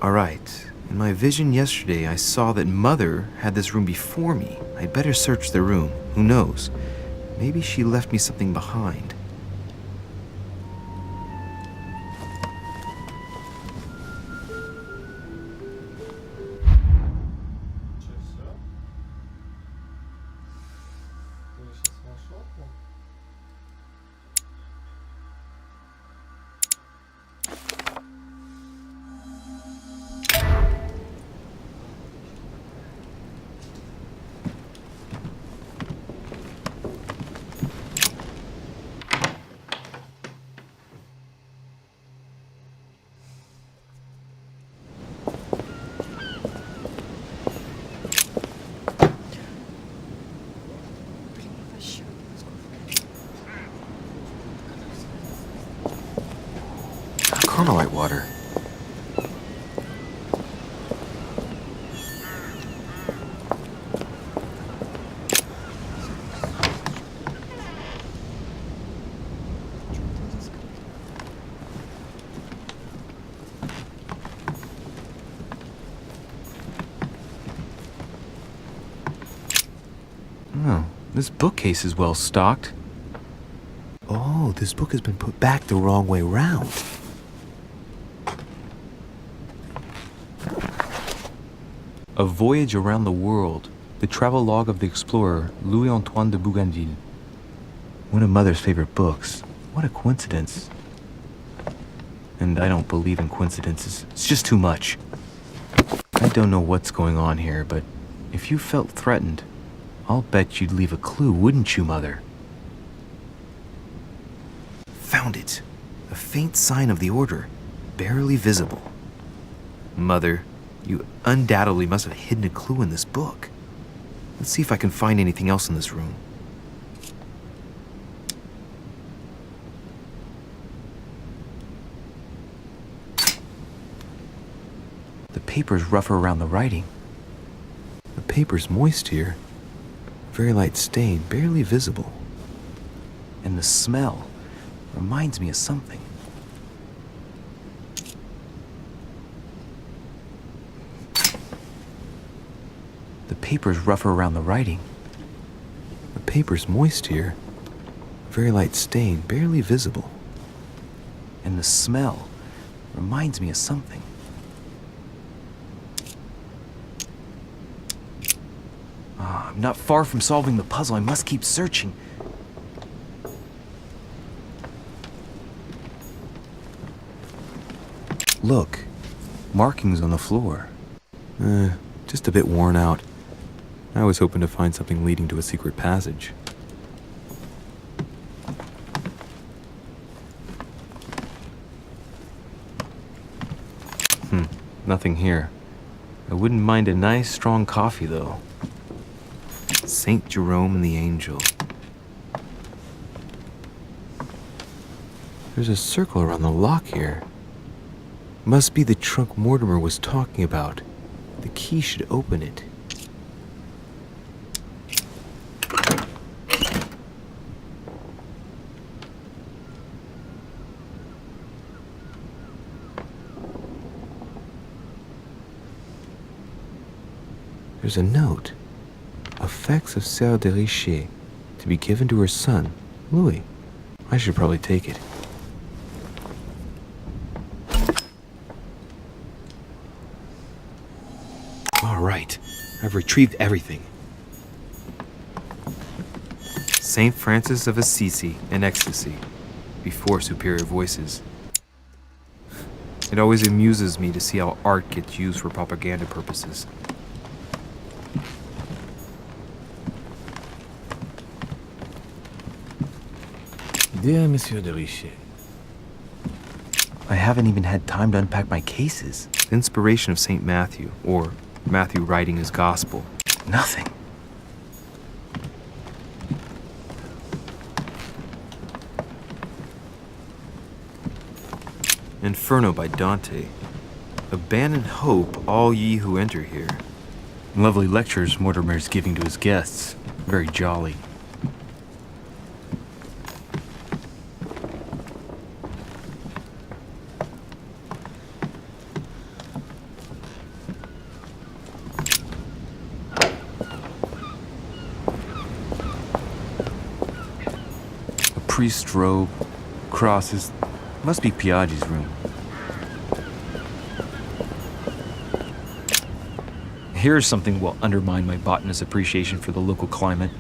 Alright, in my vision yesterday I saw that Mother had this room before me. I'd better search the room. Who knows? Maybe she left me something behind. Carmelite water. Oh, this bookcase is well stocked. Oh, this book has been put back the wrong way round. A Voyage Around the World, the travelogue of the explorer Louis-Antoine de Bougainville. One of Mother's favorite books. What a coincidence. And I don't believe in coincidences. It's just too much. I don't know what's going on here, but if you felt threatened, I'll bet you'd leave a clue, wouldn't you, Mother? Found it. A faint sign of the order, barely visible. Mother, you undoubtedly must have hidden a clue in this book. Let's see if I can find anything else in this room. The paper's rougher around the writing. The paper's moist here. Very light stain, barely visible. And the smell reminds me of something. The paper's rougher around the writing. The paper's moist here. Very light stain, barely visible. And the smell reminds me of something. I'm not far from solving the puzzle. I must keep searching. Look, markings on the floor. Just a bit worn out. I was hoping to find something leading to a secret passage. Nothing here. I wouldn't mind a nice, strong coffee, though. Saint Jerome and the Angel. There's a circle around the lock here. Must be the trunk Mortimer was talking about. The key should open it. There's a note. Effects of Sœur de Riche, to be given to her son, Louis. I should probably take it. All right, I've retrieved everything. Saint Francis of Assisi and ecstasy, before superior voices. It always amuses me to see how art gets used for propaganda purposes. Dear Monsieur de Riche, I haven't even had time to unpack my cases. The inspiration of St. Matthew, or Matthew writing his gospel. Nothing. Inferno by Dante. Abandon hope, all ye who enter here. Lovely lectures Mortimer's giving to his guests. Very jolly. priest's robe, crosses. Must be Piaggi's room. Here's something will undermine my botanist's appreciation for the local climate.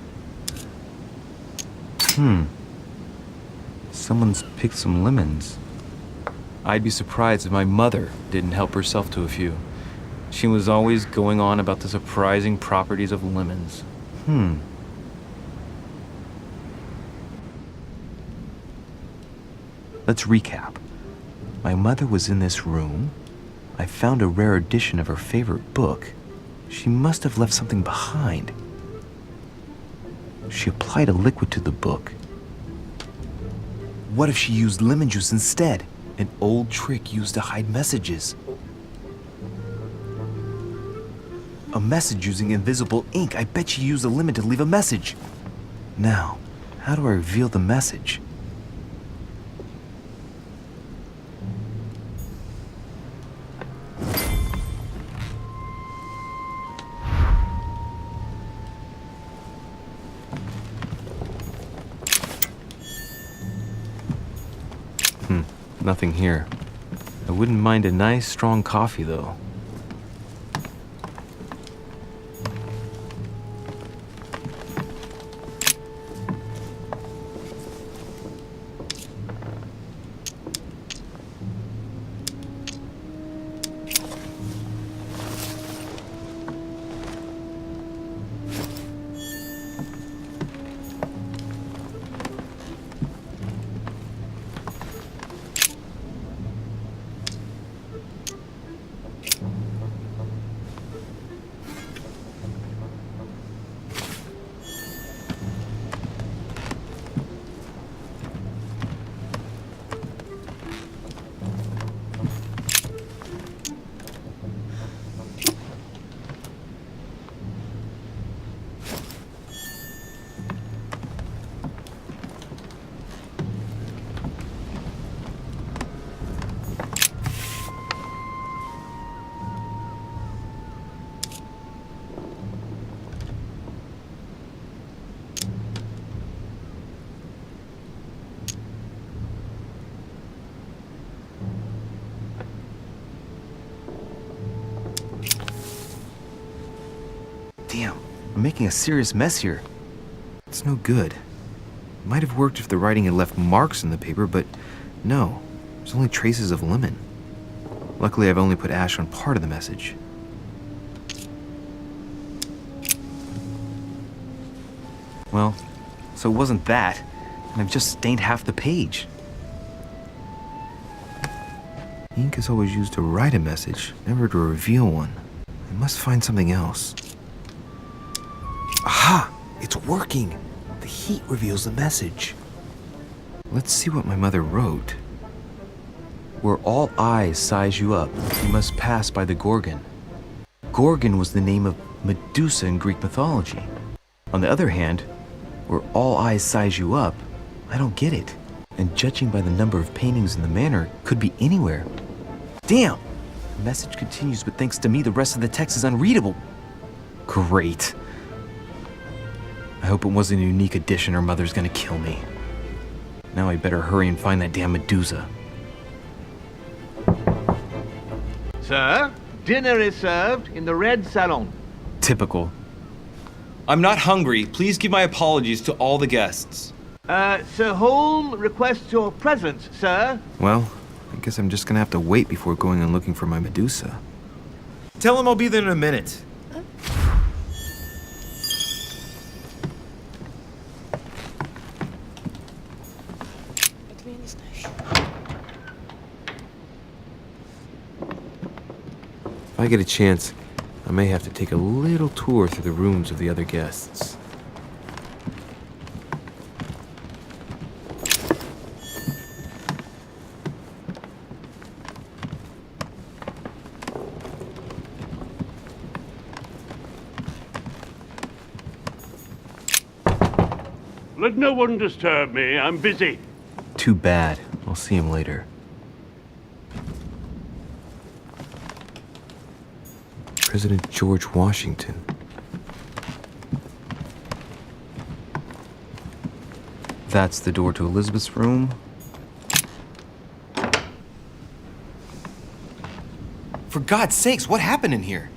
Someone's picked some lemons. I'd be surprised if my mother didn't help herself to a few. She was always going on about the surprising properties of lemons. Let's recap. My mother was in this room. I found a rare edition of her favorite book. She must have left something behind. She applied a liquid to the book. What if she used lemon juice instead? An old trick used to hide messages. A message using invisible ink. I bet she used a lemon to leave a message. Now, how do I reveal the message? Nothing here. I wouldn't mind a nice, strong coffee, though. Damn, I'm making a serious mess here. It's no good. It might have worked if the writing had left marks in the paper, but no, there's only traces of lemon. Luckily, I've only put ash on part of the message. Well, so it wasn't that, and I've just stained half the page. Ink is always used to write a message, never to reveal one. I must find something else. Aha! It's working! The heat reveals the message. Let's see what my mother wrote. Where all eyes size you up, you must pass by the Gorgon. Gorgon was the name of Medusa in Greek mythology. On the other hand, where all eyes size you up, I don't get it. And judging by the number of paintings in the manor, it could be anywhere. Damn! The message continues, but thanks to me, the rest of the text is unreadable. Great. I hope it wasn't a unique edition or Mother's gonna kill me. Now I better hurry and find that damn Medusa. Sir, dinner is served in the red salon. Typical. I'm not hungry. Please give my apologies to all the guests. Sir Holm requests your presence, sir. Well, I guess I'm just gonna have to wait before going and looking for my Medusa. Tell him I'll be there in a minute. If I get a chance, I may have to take a little tour through the rooms of the other guests. Let no one disturb me. I'm busy. Too bad. I'll see him later. President George Washington. That's the door to Elizabeth's room. For God's sakes, what happened in here?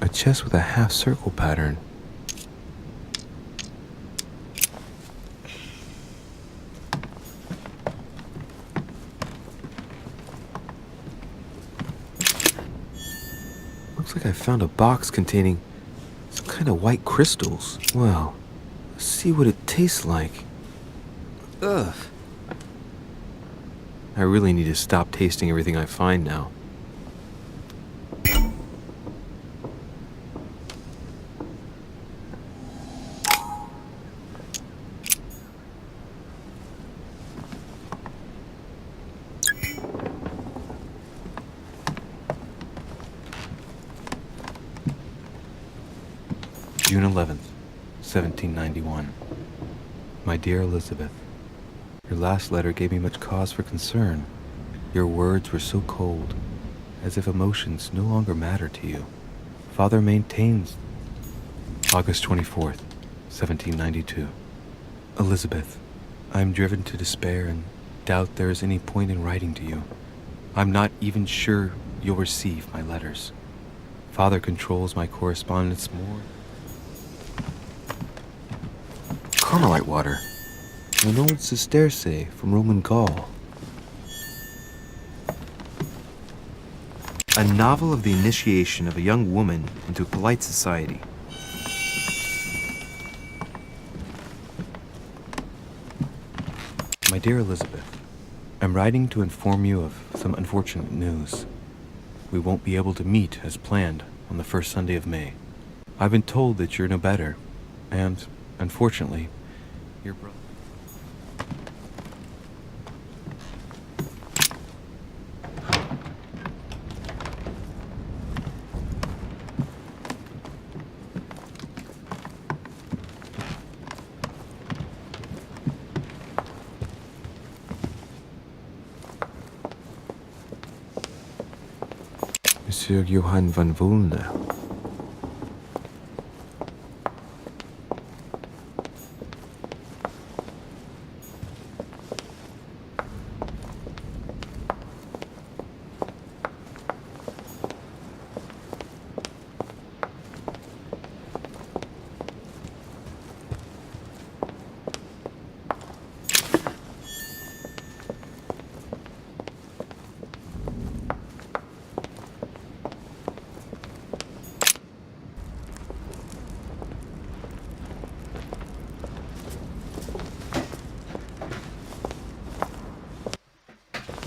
A chest with a half-circle pattern. Looks like I found a box containing some kind of white crystals. Well, let's see what it tastes like. Ugh. I really need to stop tasting everything I find now. June 11th, 1791. My dear Elizabeth, your last letter gave me much cause for concern. Your words were so cold, as if emotions no longer matter to you. Father maintains. August 24th, 1792. Elizabeth, I am driven to despair and doubt there is any point in writing to you. I'm not even sure you'll receive my letters. Father controls my correspondence more. Carmelite water. An old sesterce from Roman Gaul. A novel of the initiation of a young woman into polite society. My dear Elizabeth, I'm writing to inform you of some unfortunate news. We won't be able to meet as planned on the first Sunday of May. I've been told that you're no better, and, unfortunately, your brother... Monsieur Johann van Volne.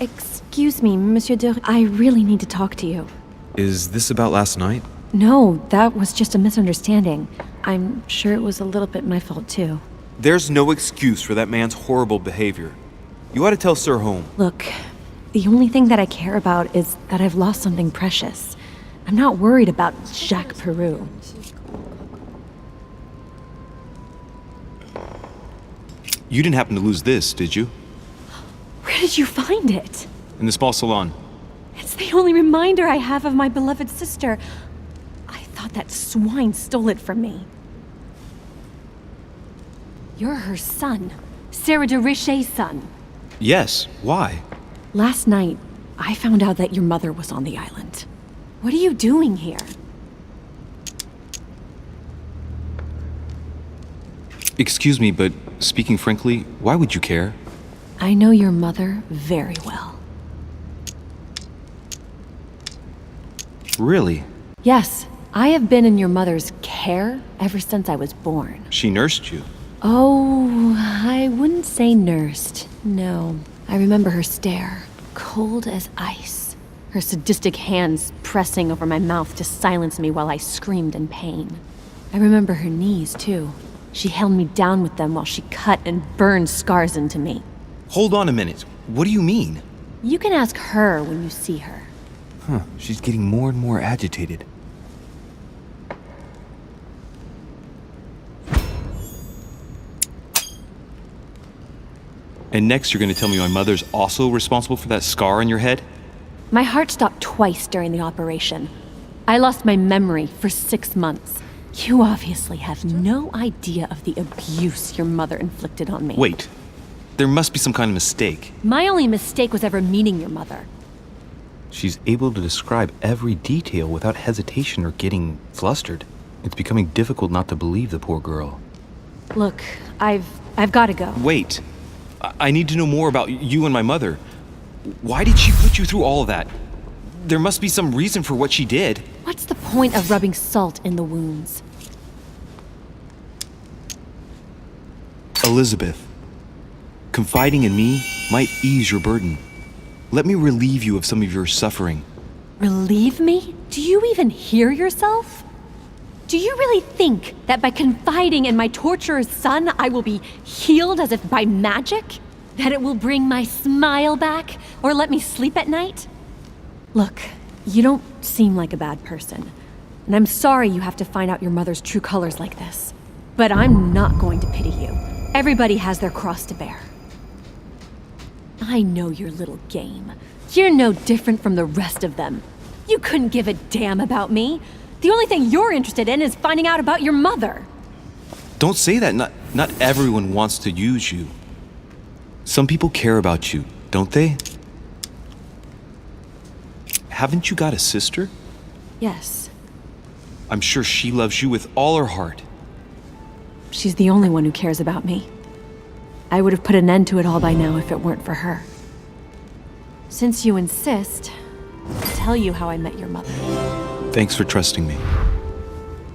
Excuse me, Monsieur I really need to talk to you. Is this about last night? No, that was just a misunderstanding. I'm sure it was a little bit my fault, too. There's no excuse for that man's horrible behavior. You ought to tell Sir Home. Look, the only thing that I care about is that I've lost something precious. I'm not worried about Jacques Peru. You didn't happen to lose this, did you? Where did you find it? In the small salon. It's the only reminder I have of my beloved sister. I thought that swine stole it from me. You're her son. Sarah de Riche's son. Yes, why? Last night, I found out that your mother was on the island. What are you doing here? Excuse me, but speaking frankly, why would you care? I know your mother very well. Really? Yes, I have been in your mother's care ever since I was born. She nursed you? Oh, I wouldn't say nursed. No. I remember her stare, cold as ice. Her sadistic hands pressing over my mouth to silence me while I screamed in pain. I remember her knees, too. She held me down with them while she cut and burned scars into me. Hold on a minute. What do you mean? You can ask her when you see her. Huh, she's getting more and more agitated. And next you're gonna tell me my mother's also responsible for that scar on your head? My heart stopped twice during the operation. I lost my memory for 6 months. You obviously have no idea of the abuse your mother inflicted on me. Wait. There must be some kind of mistake. My only mistake was ever meeting your mother. She's able to describe every detail without hesitation or getting flustered. It's becoming difficult not to believe the poor girl. Look, I've got to go. Wait. I need to know more about you and my mother. Why did she put you through all of that? There must be some reason for what she did. What's the point of rubbing salt in the wounds? Elizabeth, confiding in me might ease your burden. Let me relieve you of some of your suffering. Relieve me? Do you even hear yourself? Do you really think that by confiding in my torturer's son, I will be healed as if by magic? That it will bring my smile back or let me sleep at night? Look, you don't seem like a bad person, and I'm sorry you have to find out your mother's true colors like this. But I'm not going to pity you. Everybody has their cross to bear. I know your little game. You're no different from the rest of them. You couldn't give a damn about me. The only thing you're interested in is finding out about your mother. Don't say that. Not everyone wants to use you. Some people care about you, don't they? Haven't you got a sister? Yes. I'm sure she loves you with all her heart. She's the only one who cares about me. I would have put an end to it all by now if it weren't for her. Since you insist, I'll tell you how I met your mother. Thanks for trusting me.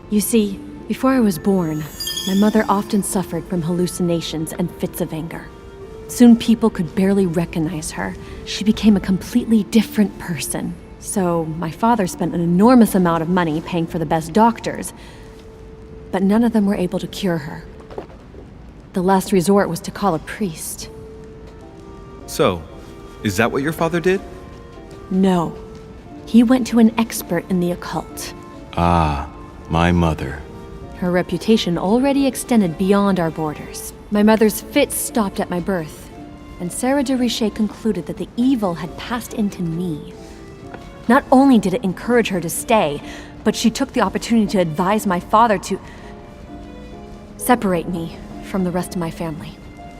You see, before I was born, my mother often suffered from hallucinations and fits of anger. Soon people could barely recognize her. She became a completely different person. So my father spent an enormous amount of money paying for the best doctors, but none of them were able to cure her. The last resort was to call a priest. So, is that what your father did? No. He went to an expert in the occult. Ah, my mother. Her reputation already extended beyond our borders. My mother's fits stopped at my birth, and Sarah de Riche concluded that the evil had passed into me. Not only did it encourage her to stay, but she took the opportunity to advise my father to separate me from the rest of my family.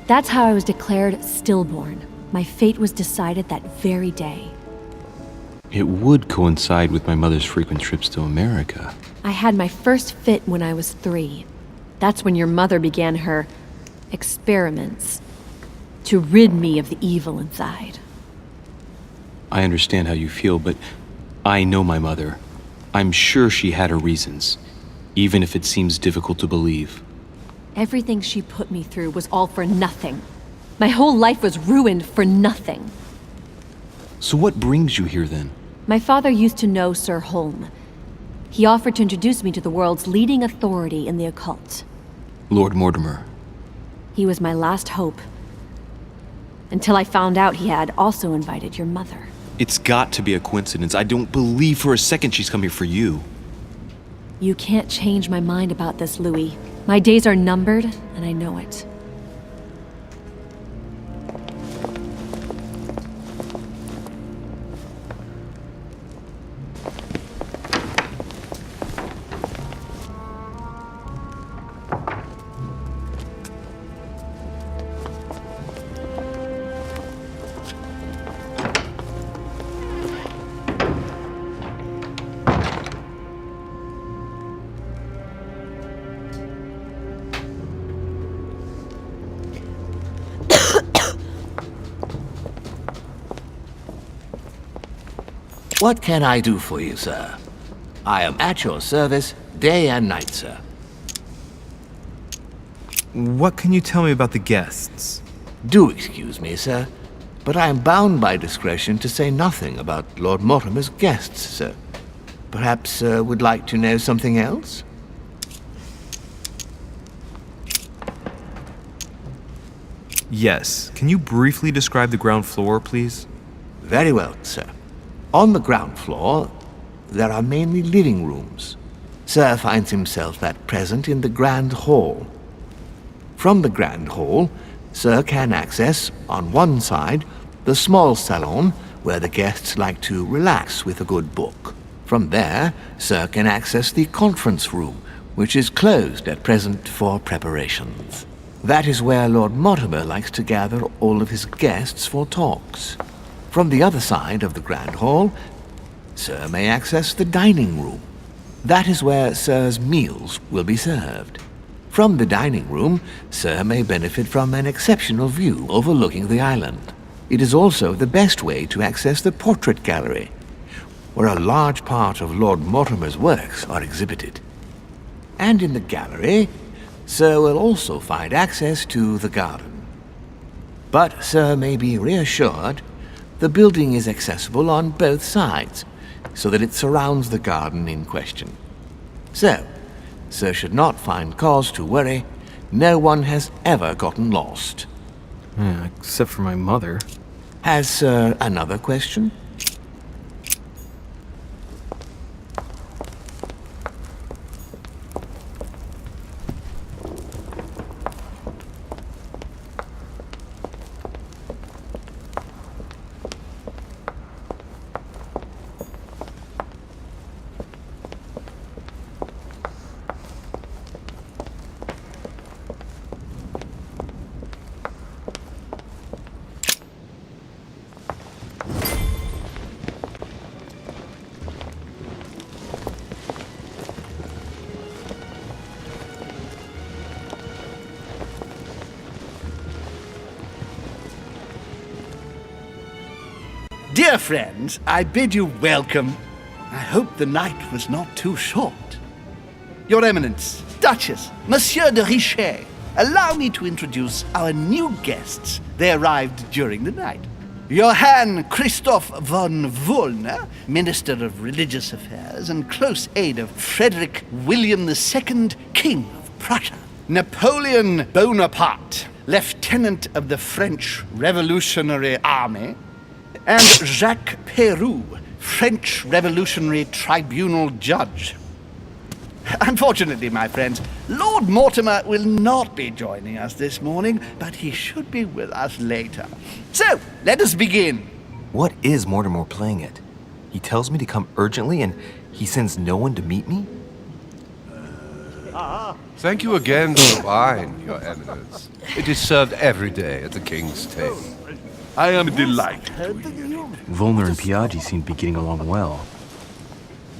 That's how I was declared stillborn. My fate was decided that very day. It would coincide with my mother's frequent trips to America. I had my first fit when I was 3. That's when your mother began her experiments to rid me of the evil inside. I understand how you feel, but I know my mother. I'm sure she had her reasons, even if it seems difficult to believe. Everything she put me through was all for nothing. My whole life was ruined for nothing. So what brings you here then? My father used to know Sir Holm. He offered to introduce me to the world's leading authority in the occult. Lord Mortimer. He was my last hope. Until I found out he had also invited your mother. It's got to be a coincidence. I don't believe for a second she's come here for you. You can't change my mind about this, Louis. My days are numbered, and I know it. What can I do for you, sir? I am at your service day and night, sir. What can you tell me about the guests? Do excuse me, sir, but I am bound by discretion to say nothing about Lord Mortimer's guests, sir. Perhaps would like to know something else? Yes. Can you briefly describe the ground floor, please? Very well, sir. On the ground floor, there are mainly living rooms. Sir finds himself at present in the Grand Hall. From the Grand Hall, Sir can access, on one side, the small salon, where the guests like to relax with a good book. From there, Sir can access the conference room, which is closed at present for preparations. That is where Lord Mortimer likes to gather all of his guests for talks. From the other side of the Grand Hall, Sir may access the dining room. That is where Sir's meals will be served. From the dining room, Sir may benefit from an exceptional view overlooking the island. It is also the best way to access the portrait gallery, where a large part of Lord Mortimer's works are exhibited. And in the gallery, Sir will also find access to the garden. But Sir may be reassured the building is accessible on both sides, so that it surrounds the garden in question. So, Sir should not find cause to worry. No one has ever gotten lost. Yeah, except for my mother. Has Sir another question? Dear friends, I bid you welcome. I hope the night was not too short. Your Eminence, Duchess, Monsieur de Riche, allow me to introduce our new guests. They arrived during the night. Johann Christoph von Wollner, Minister of Religious Affairs and close aide of Frederick William II, King of Prussia. Napoleon Bonaparte, Lieutenant of the French Revolutionary Army. And Jacques Peroux, French Revolutionary Tribunal Judge. Unfortunately, my friends, Lord Mortimer will not be joining us this morning, but he should be with us later. So, let us begin. What is Mortimer playing at? He tells me to come urgently and he sends no one to meet me? Thank you again for the wine, Your Eminence. It is served every day at the King's table. I am delighted. Volner and Piaggi seem to be getting along well.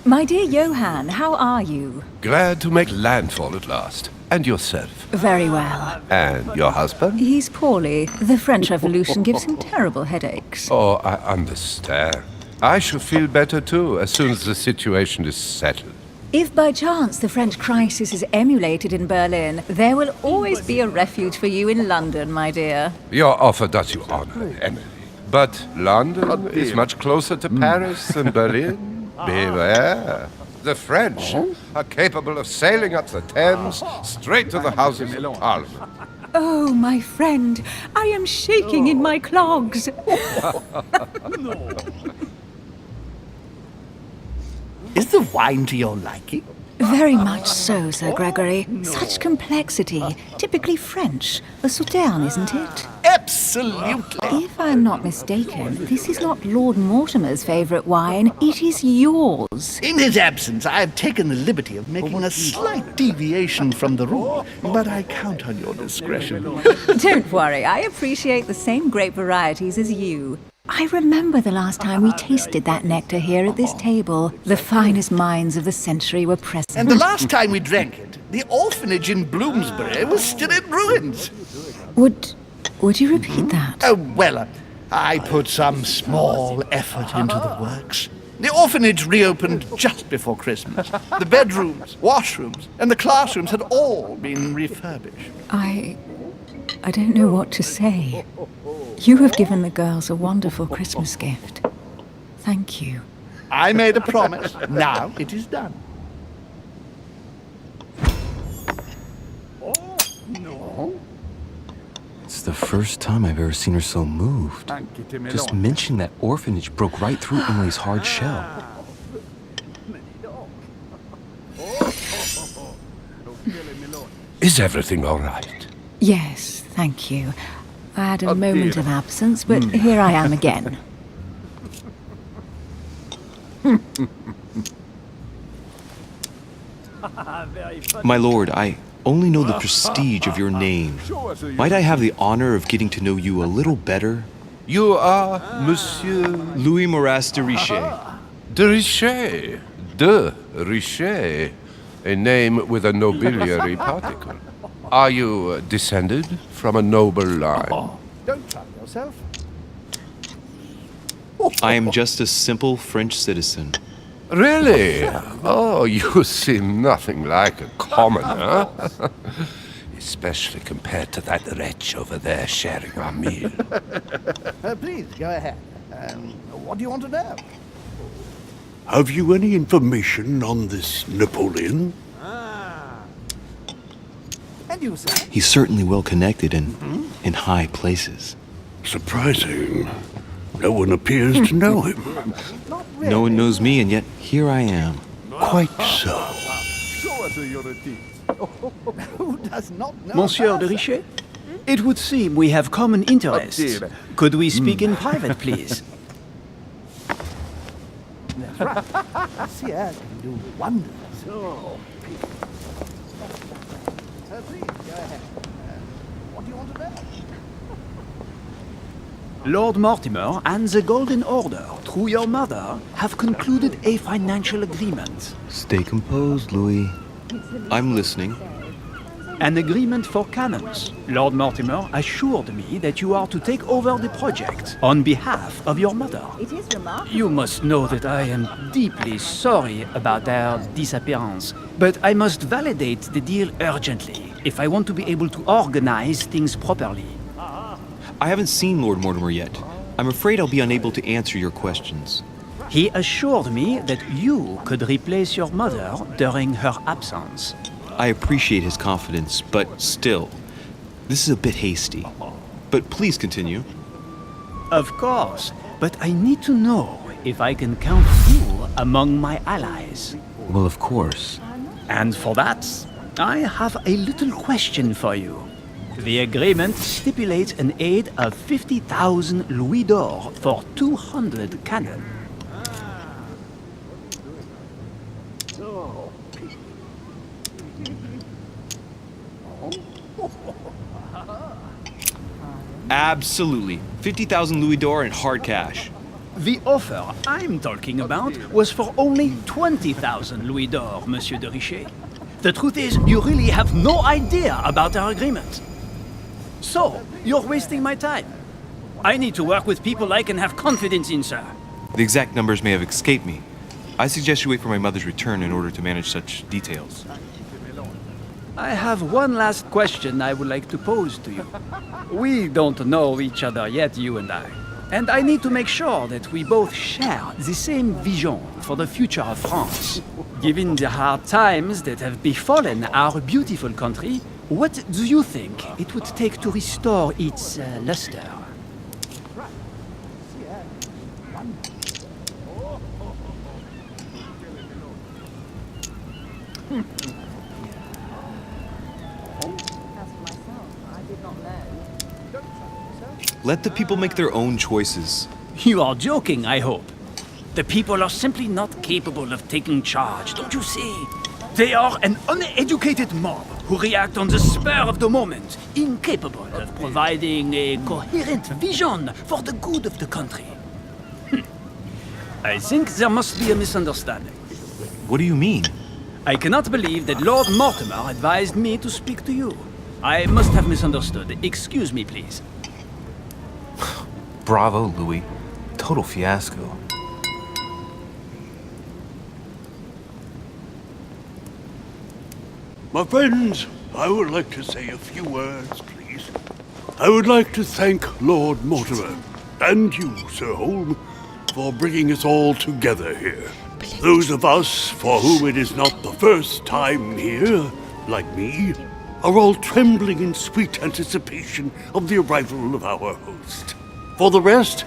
My dear Johann, how are you? Glad to make landfall at last. And yourself? Very well. And your husband? He's poorly. The French Revolution gives him terrible headaches. Oh, I understand. I shall feel better too, as soon as the situation is settled. If by chance the French crisis is emulated in Berlin, there will always be a refuge for you in London, my dear. Your offer does you honor, Emily. But London is much closer to Paris than Berlin. Beware. The French are capable of sailing up the Thames straight to the Houses of Parliament. Oh, my friend, I am shaking in my clogs. Is the wine to your liking? Very much so, Sir Gregory. Such complexity. Typically French. A Sauterne, isn't it? Absolutely. If I'm not mistaken, this is not Lord Mortimer's favourite wine. It is yours. In his absence, I have taken the liberty of making a slight deviation from the rule, but I count on your discretion. Don't worry, I appreciate the same grape varieties as you. I remember the last time we tasted that nectar here at this table. The finest minds of the century were present. And the last time we drank it, the orphanage in Bloomsbury was still in ruins. Would you repeat that? Oh, well, I put some small effort into the works. The orphanage reopened just before Christmas. The bedrooms, washrooms, and the classrooms had all been refurbished. I don't know what to say. You have given the girls a wonderful Christmas gift. Thank you. I made a promise. Now it is done. It's the first time I've ever seen her so moved. Just mentioning that orphanage broke right through Emily's hard shell. Is everything all right? Yes, thank you. I had a moment of absence, but here I am again. My lord, I only know the prestige of your name. Might I have the honor of getting to know you a little better? You are Monsieur Louis Moras de Riche. de Riche. De Riche. A name with a nobiliary particle. Are you descended from a noble line? Don't trouble yourself. I am just a simple French citizen. Really? Oh, you seem nothing like a commoner. Especially compared to that wretch over there sharing our meal. Please, go ahead. What do you want to know? Have you any information on this Napoleon? And you, sir? He's certainly well connected and in high places. Surprising. No one appears to know him. Not really. No one knows me, and yet here I am. Quite so. Who does not know? Monsieur de Riche? It would seem we have common interests. Could we speak in private, please? That's right. Sire can do wonders. Please, go ahead. What do you want to know? Lord Mortimer and the Golden Order, through your mother, have concluded a financial agreement. Stay composed, Louis. I'm listening. An agreement for cannons. Lord Mortimer assured me that you are to take over the project on behalf of your mother. It is remarkable. You must know that I am deeply sorry about their disappearance, but I must validate the deal urgently if I want to be able to organize things properly. I haven't seen Lord Mortimer yet. I'm afraid I'll be unable to answer your questions. He assured me that you could replace your mother during her absence. I appreciate his confidence, but still, this is a bit hasty. But please continue. Of course, but I need to know if I can count you among my allies. Well, of course. And for that, I have a little question for you. The agreement stipulates an aid of 50,000 louis d'or for 200 cannon. Absolutely. 50,000 louis d'or in hard cash. The offer I'm talking about was for only 20,000 louis d'or, Monsieur de Riche. The truth is, you really have no idea about our agreement. So, you're wasting my time. I need to work with people I can have confidence in, sir. The exact numbers may have escaped me. I suggest you wait for my mother's return in order to manage such details. I have one last question I would like to pose to you. We don't know each other yet, you and I. And I need to make sure that we both share the same vision for the future of France. Given the hard times that have befallen our beautiful country, what do you think it would take to restore its luster? Let the people make their own choices. You are joking, I hope. The people are simply not capable of taking charge, don't you see? They are an uneducated mob who react on the spur of the moment, incapable of providing a coherent vision for the good of the country. I think there must be a misunderstanding. What do you mean? I cannot believe that Lord Mortimer advised me to speak to you. I must have misunderstood. Excuse me, please. Bravo, Louis. Total fiasco. My friends, I would like to say a few words, please. I would like to thank Lord Mortimer, and you, Sir Holm, for bringing us all together here. Those of us for whom it is not the first time here, like me, are all trembling in sweet anticipation of the arrival of our host. For the rest,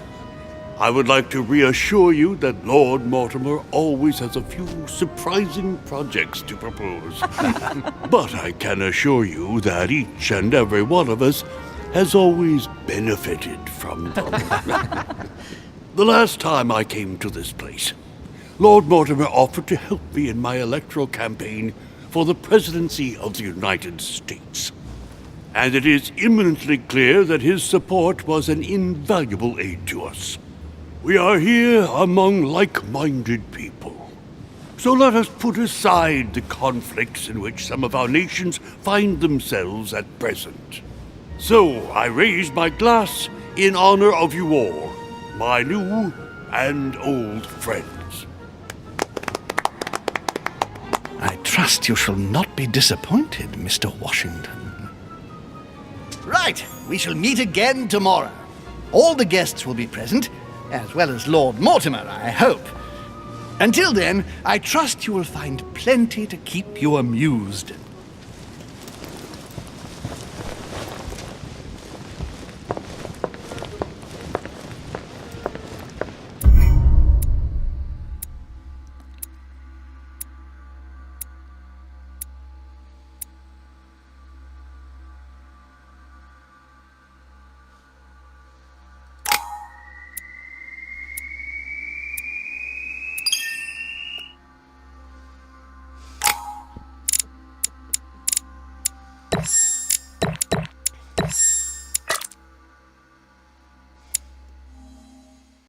I would like to reassure you that Lord Mortimer always has a few surprising projects to propose. But I can assure you that each and every one of us has always benefited from them. The last time I came to this place, Lord Mortimer offered to help me in my electoral campaign for the presidency of the United States. And it is imminently clear that his support was an invaluable aid to us. We are here among like-minded people. So let us put aside the conflicts in which some of our nations find themselves at present. So I raise my glass in honor of you all, my new and old friends. I trust you shall not be disappointed, Mr. Washington. Right, we shall meet again tomorrow. All the guests will be present, as well as Lord Mortimer, I hope. Until then, I trust you will find plenty to keep you amused.